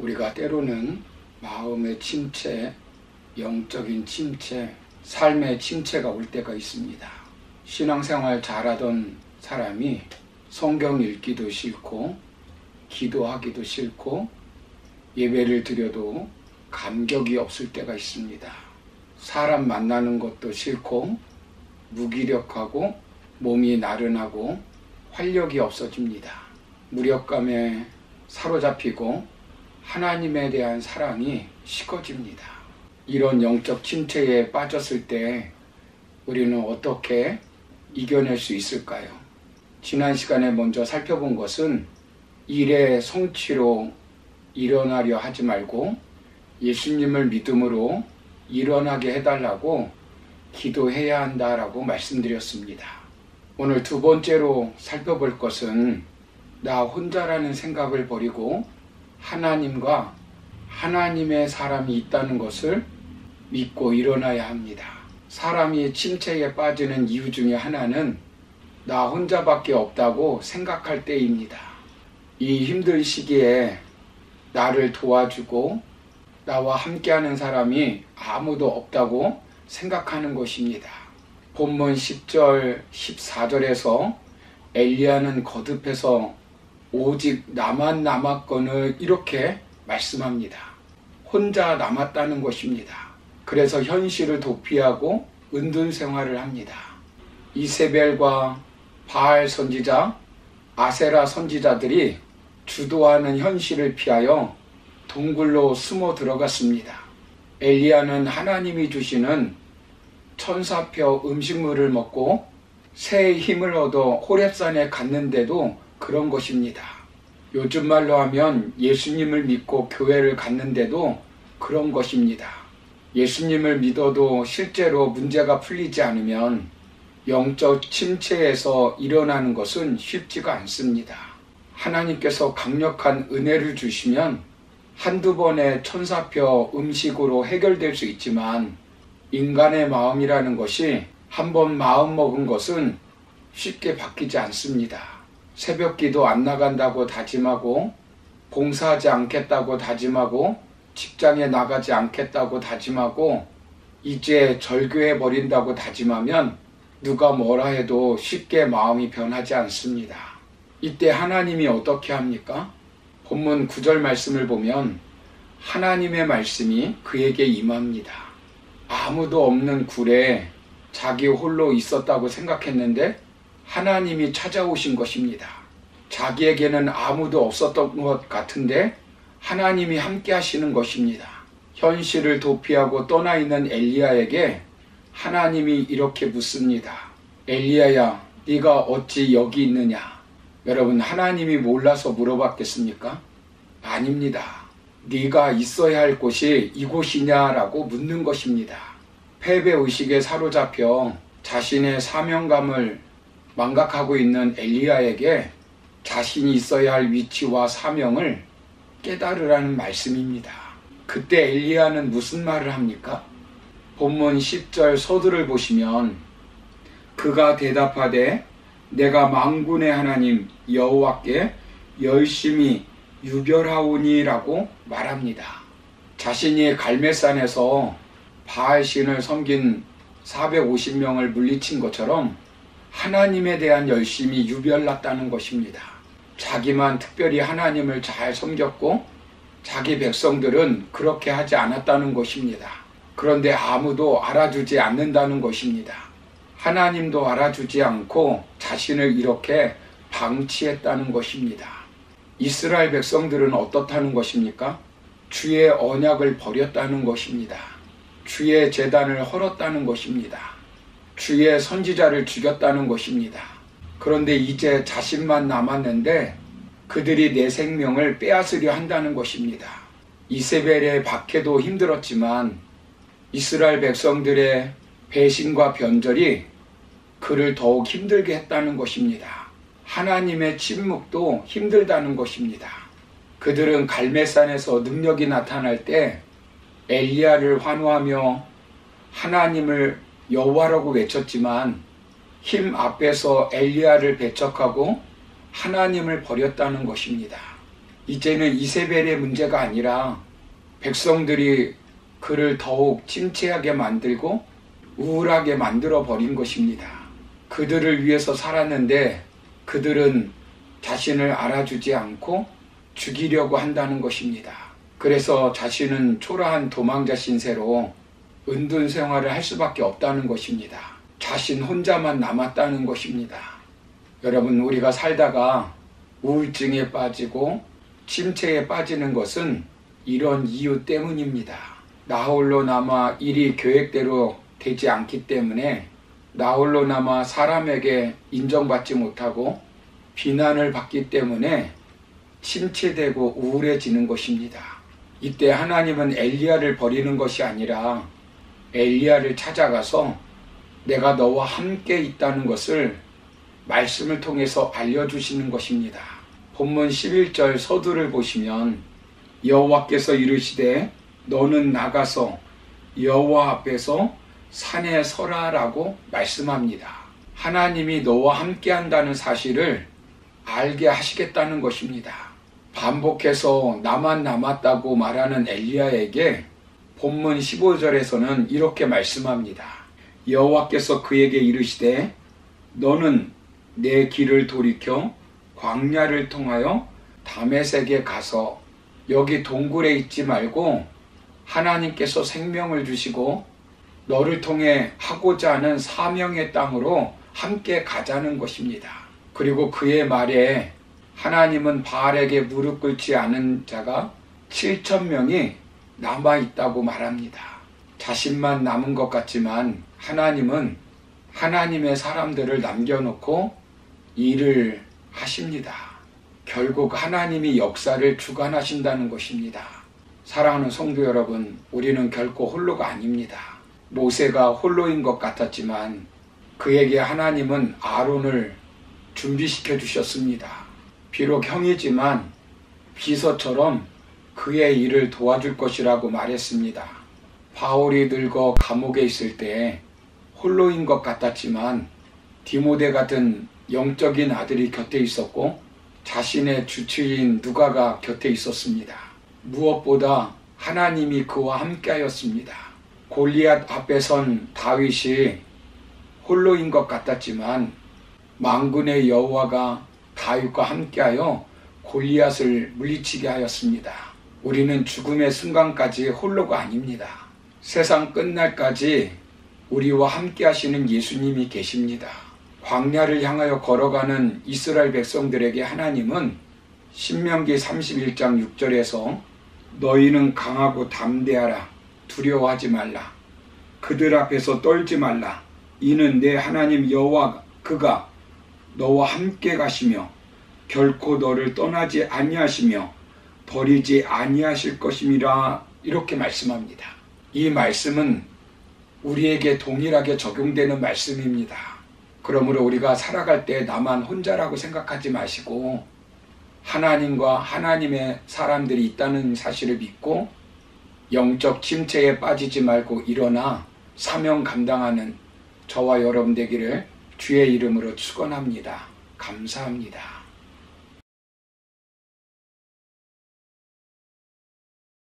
우리가 때로는 마음의 침체, 영적인 침체, 삶의 침체가 올 때가 있습니다. 신앙생활 잘하던 사람이 성경 읽기도 싫고 기도하기도 싫고 예배를 드려도 감격이 없을 때가 있습니다. 사람 만나는 것도 싫고 무기력하고 몸이 나른하고 활력이 없어집니다. 무력감에 사로잡히고 하나님에 대한 사랑이 식어집니다. 이런 영적 침체에 빠졌을 때 우리는 어떻게 이겨낼 수 있을까요? 지난 시간에 먼저 살펴본 것은 일의 성취로 일어나려 하지 말고 예수님을 믿음으로 일어나게 해달라고 기도해야 한다라고 말씀드렸습니다. 오늘 두 번째로 살펴볼 것은 나 혼자라는 생각을 버리고 하나님과 하나님의 사람이 있다는 것을 믿고 일어나야 합니다. 사람이 침체에 빠지는 이유 중에 하나는 나 혼자밖에 없다고 생각할 때입니다. 이 힘든 시기에 나를 도와주고 나와 함께하는 사람이 아무도 없다고 생각하는 것입니다. 본문 10절, 14절에서 엘리야는 거듭해서 오직 나만 남았거늘 이렇게 말씀합니다. 혼자 남았다는 것입니다. 그래서 현실을 도피하고 은둔 생활을 합니다. 이세벨과 바알 선지자, 아세라 선지자들이 주도하는 현실을 피하여 동굴로 숨어 들어갔습니다. 엘리야는 하나님이 주시는 천사표 음식물을 먹고 새의 힘을 얻어 호렙산에 갔는데도 그런 것입니다. 요즘 말로 하면 예수님을 믿고 교회를 갔는데도 그런 것입니다. 예수님을 믿어도 실제로 문제가 풀리지 않으면 영적 침체에서 일어나는 것은 쉽지가 않습니다. 하나님께서 강력한 은혜를 주시면 한두 번의 천사표 음식으로 해결될 수 있지만 인간의 마음이라는 것이 한번 마음 먹은 것은 쉽게 바뀌지 않습니다. 새벽기도 안 나간다고 다짐하고 봉사하지 않겠다고 다짐하고 직장에 나가지 않겠다고 다짐하고 이제 절교해버린다고 다짐하면 누가 뭐라 해도 쉽게 마음이 변하지 않습니다. 이때 하나님이 어떻게 합니까? 본문 9절 말씀을 보면 하나님의 말씀이 그에게 임합니다. 아무도 없는 굴에 자기 홀로 있었다고 생각했는데 하나님이 찾아오신 것입니다. 자기에게는 아무도 없었던 것 같은데 하나님이 함께 하시는 것입니다. 현실을 도피하고 떠나 있는 엘리야에게 하나님이 이렇게 묻습니다. 엘리야야, 네가 어찌 여기 있느냐? 여러분, 하나님이 몰라서 물어봤겠습니까? 아닙니다. 네가 있어야 할 곳이 이곳이냐라고 묻는 것입니다. 패배의식에 사로잡혀 자신의 사명감을 망각하고 있는 엘리야에게 자신이 있어야 할 위치와 사명을 깨달으라는 말씀입니다. 그때 엘리야는 무슨 말을 합니까? 본문 10절 서두를 보시면 그가 대답하되 내가 만군의 하나님 여호와께 열심히 유별하오니라고 말합니다. 자신이 갈멜산에서 바알신을 섬긴 450명을 물리친 것처럼 하나님에 대한 열심이 유별났다는 것입니다. 자기만 특별히 하나님을 잘 섬겼고 자기 백성들은 그렇게 하지 않았다는 것입니다. 그런데 아무도 알아주지 않는다는 것입니다. 하나님도 알아주지 않고 자신을 이렇게 방치했다는 것입니다. 이스라엘 백성들은 어떻다는 것입니까? 주의 언약을 버렸다는 것입니다. 주의 제단을 헐었다는 것입니다. 주의 선지자를 죽였다는 것입니다. 그런데 이제 자신만 남았는데 그들이 내 생명을 빼앗으려 한다는 것입니다. 이세벨의 박해도 힘들었지만 이스라엘 백성들의 배신과 변절이 그를 더욱 힘들게 했다는 것입니다. 하나님의 침묵도 힘들다는 것입니다. 그들은 갈멜산에서 능력이 나타날 때 엘리야를 환호하며 하나님을 여호와라고 외쳤지만 힘 앞에서 엘리야를 배척하고 하나님을 버렸다는 것입니다. 이제는 이세벨의 문제가 아니라 백성들이 그를 더욱 침체하게 만들고 우울하게 만들어 버린 것입니다. 그들을 위해서 살았는데 그들은 자신을 알아주지 않고 죽이려고 한다는 것입니다. 그래서 자신은 초라한 도망자 신세로 은둔 생활을 할 수밖에 없다는 것입니다. 자신 혼자만 남았다는 것입니다. 여러분, 우리가 살다가 우울증에 빠지고 침체에 빠지는 것은 이런 이유 때문입니다. 나 홀로 남아 일이 계획대로 되지 않기 때문에 나 홀로 남아 사람에게 인정받지 못하고 비난을 받기 때문에 침체되고 우울해지는 것입니다. 이때 하나님은 엘리야를 버리는 것이 아니라 엘리야를 찾아가서 내가 너와 함께 있다는 것을 말씀을 통해서 알려주시는 것입니다. 본문 11절 서두를 보시면 여호와께서 이르시되 너는 나가서 여호와 앞에서 산에 서라라고 말씀합니다. 하나님이 너와 함께 한다는 사실을 알게 하시겠다는 것입니다. 반복해서 나만 남았다고 말하는 엘리야에게 본문 15절에서는 이렇게 말씀합니다. 여호와께서 그에게 이르시되 너는 내 길을 돌이켜 광야를 통하여 다메섹에 가서 여기 동굴에 있지 말고 하나님께서 생명을 주시고 너를 통해 하고자 하는 사명의 땅으로 함께 가자는 것입니다. 그리고 그의 말에 하나님은 바알에게 무릎 꿇지 않은 자가 7,000명이 남아있다고 말합니다. 자신만 남은 것 같지만 하나님은 하나님의 사람들을 남겨놓고 일을 하십니다. 결국 하나님이 역사를 주관하신다는 것입니다. 사랑하는 성도 여러분, 우리는 결코 홀로가 아닙니다. 모세가 홀로인 것 같았지만 그에게 하나님은 아론을 준비시켜 주셨습니다. 비록 형이지만 비서처럼 그의 일을 도와줄 것이라고 말했습니다. 바울이 늙어 감옥에 있을 때 홀로인 것 같았지만 디모데 같은 영적인 아들이 곁에 있었고 자신의 주치인 누가가 곁에 있었습니다. 무엇보다 하나님이 그와 함께하였습니다. 골리앗 앞에 선 다윗이 홀로인 것 같았지만 만군의 여호와가 다윗과 함께하여 골리앗을 물리치게 하였습니다. 우리는 죽음의 순간까지 홀로가 아닙니다. 세상 끝날까지 우리와 함께 하시는 예수님이 계십니다. 광야를 향하여 걸어가는 이스라엘 백성들에게 하나님은 신명기 31장 6절에서 너희는 강하고 담대하라. 두려워하지 말라. 그들 앞에서 떨지 말라. 이는 내 하나님 여호와 그가 너와 함께 가시며 결코 너를 떠나지 아니하시며 버리지 아니하실 것임이라. 이렇게 말씀합니다. 이 말씀은 우리에게 동일하게 적용되는 말씀입니다. 그러므로 우리가 살아갈 때 나만 혼자라고 생각하지 마시고 하나님과 하나님의 사람들이 있다는 사실을 믿고 영적 침체에 빠지지 말고 일어나 사명 감당하는 저와 여러분 되기를 주의 이름으로 축원합니다. 감사합니다.